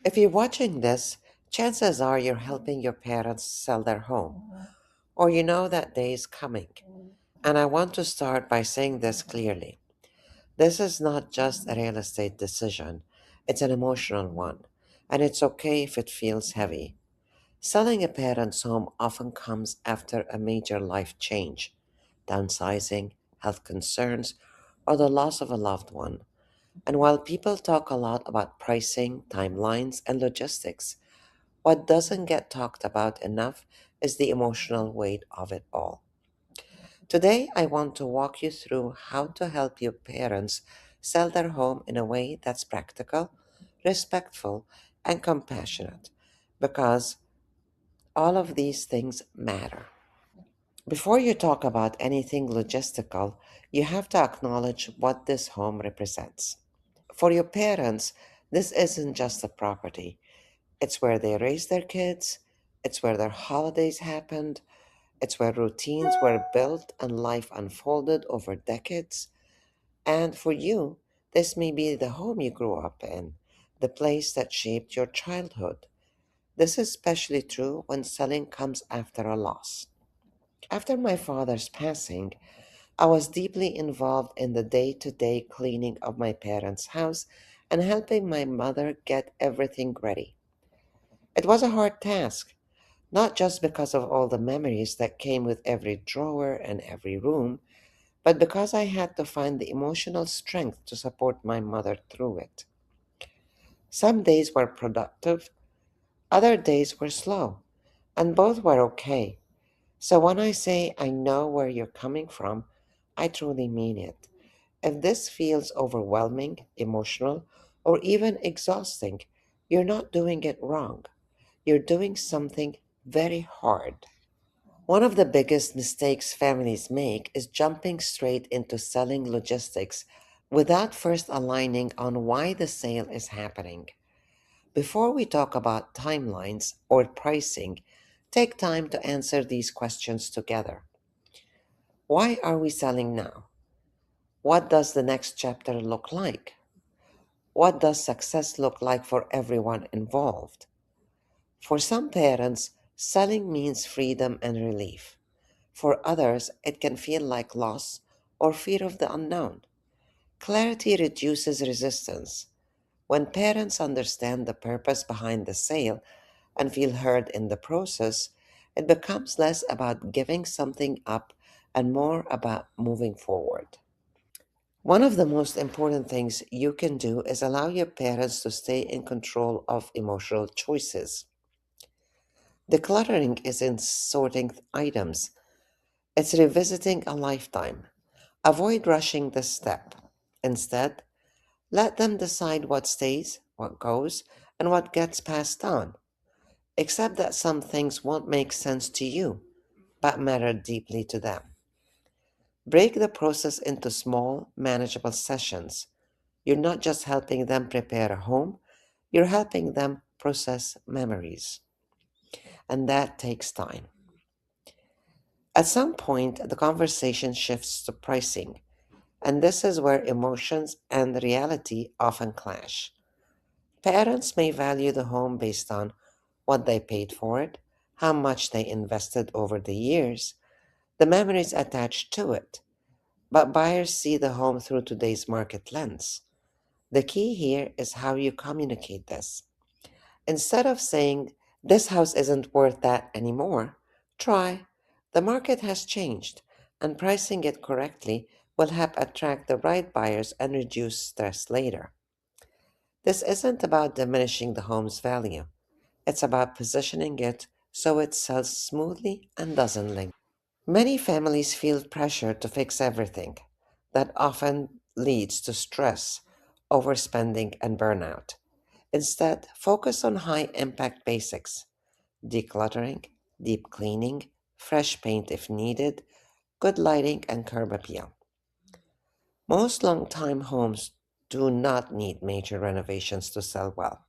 If you're watching this, chances are you're helping your parents sell their home, or you know that day is coming. And I want to start by saying this clearly. This is not just a real estate decision, it's an emotional one, and it's okay if it feels heavy. Selling a parent's home often comes after a major life change, downsizing, health concerns, or the loss of a loved one. And while people talk a lot about pricing, timelines, and logistics, what doesn't get talked about enough is the emotional weight of it all. Today, I want to walk you through how to help your parents sell their home in a way that's practical, respectful, and compassionate, because all of these things matter. Before you talk about anything logistical, you have to acknowledge what this home represents. For your parents, this isn't just a property, it's where they raised their kids, it's where their holidays happened, it's where routines were built and life unfolded over decades. And for you, this may be the home you grew up in, the place that shaped your childhood. This is especially true when selling comes after a loss. After my father's passing, I was deeply involved in the day to day cleaning of my parents' house and helping my mother get everything ready. It was a hard task, not just because of all the memories that came with every drawer and every room, but because I had to find the emotional strength to support my mother through it. Some days were productive, other days were slow, and both were okay. So when I say I know where you're coming from, I truly mean it. If this feels overwhelming, emotional, or even exhausting, you're not doing it wrong. You're doing something very hard. One of the biggest mistakes families make is jumping straight into selling logistics without first aligning on why the sale is happening. Before we talk about timelines or pricing, take time to answer these questions together. Why are we selling now? What does the next chapter look like? What does success look like for everyone involved? For some parents, selling means freedom and relief. For others, it can feel like loss or fear of the unknown. Clarity reduces resistance. When parents understand the purpose behind the sale and feel heard in the process, it becomes less about giving something up and more about moving forward. One of the most important things you can do is allow your parents to stay in control of emotional choices. Decluttering isn't sorting items, it's revisiting a lifetime. Avoid rushing this step. Instead, let them decide what stays, what goes, and what gets passed on. Accept that some things won't make sense to you, but matter deeply to them. Break the process into small, manageable sessions. You're not just helping them prepare a home, you're helping them process memories. And that takes time. At some point, the conversation shifts to pricing, and this is where emotions and reality often clash. Parents may value the home based on what they paid for it, how much they invested over the years, the memories attached to it, but buyers see the home through today's market lens. The key here is how you communicate this. Instead of saying, this house isn't worth that anymore, try, the market has changed, and pricing it correctly will help attract the right buyers and reduce stress later. This isn't about diminishing the home's value, it's about positioning it so it sells smoothly and doesn't linger. Many families feel pressure to fix everything. That often leads to stress, overspending, and burnout. Instead, focus on high impact basics: decluttering, deep cleaning, fresh paint if needed, good lighting, and curb appeal. Most long time homes do not need major renovations to sell well.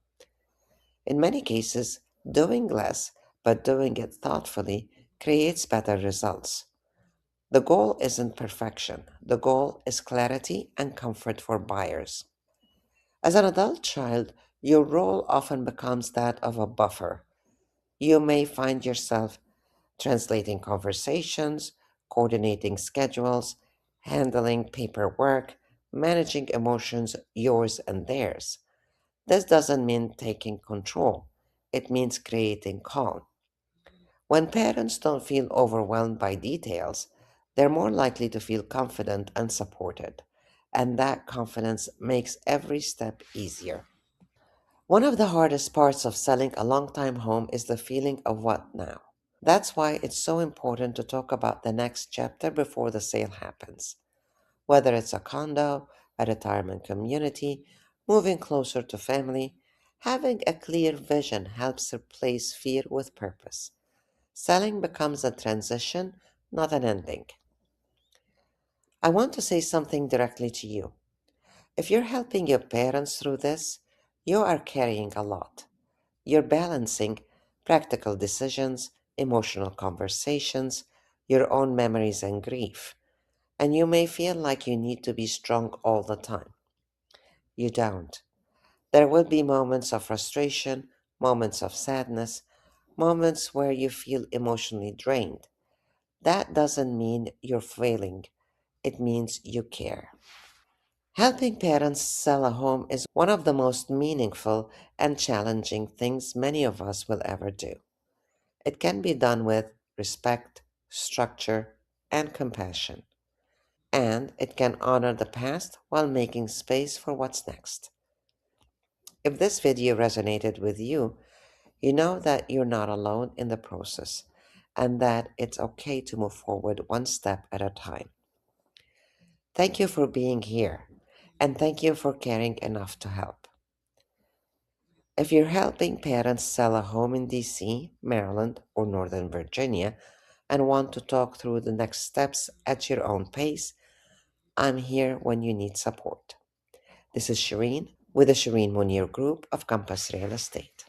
In many cases, doing less but doing it thoughtfully creates better results. The goal isn't perfection, the goal is clarity and comfort for buyers. As an adult child, Your role often becomes that of a buffer. You may find yourself translating conversations, coordinating schedules, handling paperwork, managing emotions, yours and theirs. This doesn't mean taking control, it means creating calm. When parents don't feel overwhelmed by details, they're more likely to feel confident and supported, and that confidence makes every step easier. One of the hardest parts of selling a long time home is the feeling of what now. That's why it's so important to talk about the next chapter before the sale happens. Whether it's a condo, a retirement community, moving closer to family, having a clear vision helps replace fear with purpose. Selling becomes a transition, not an ending. I want to say something directly to you. If you're helping your parents through this, you are carrying a lot. You're balancing practical decisions, emotional conversations, your own memories and grief, and you may feel like you need to be strong all the time. You don't. There will be moments of frustration, moments of sadness, moments where you feel emotionally drained. That doesn't mean you're failing, it means you care. Helping parents sell a home is one of the most meaningful and challenging things many of us will ever do. It can be done with respect, structure, and compassion, and it can honor the past while making space for what's next. If this video resonated with you, you know that you're not alone in the process and that it's okay to move forward one step at a time. Thank you for being here, and thank you for caring enough to help. If you're helping parents sell a home in DC, Maryland, or Northern Virginia and want to talk through the next steps at your own pace, I'm here when you need support. This is Sherine with the Sherine Monir Group of Compass Real Estate.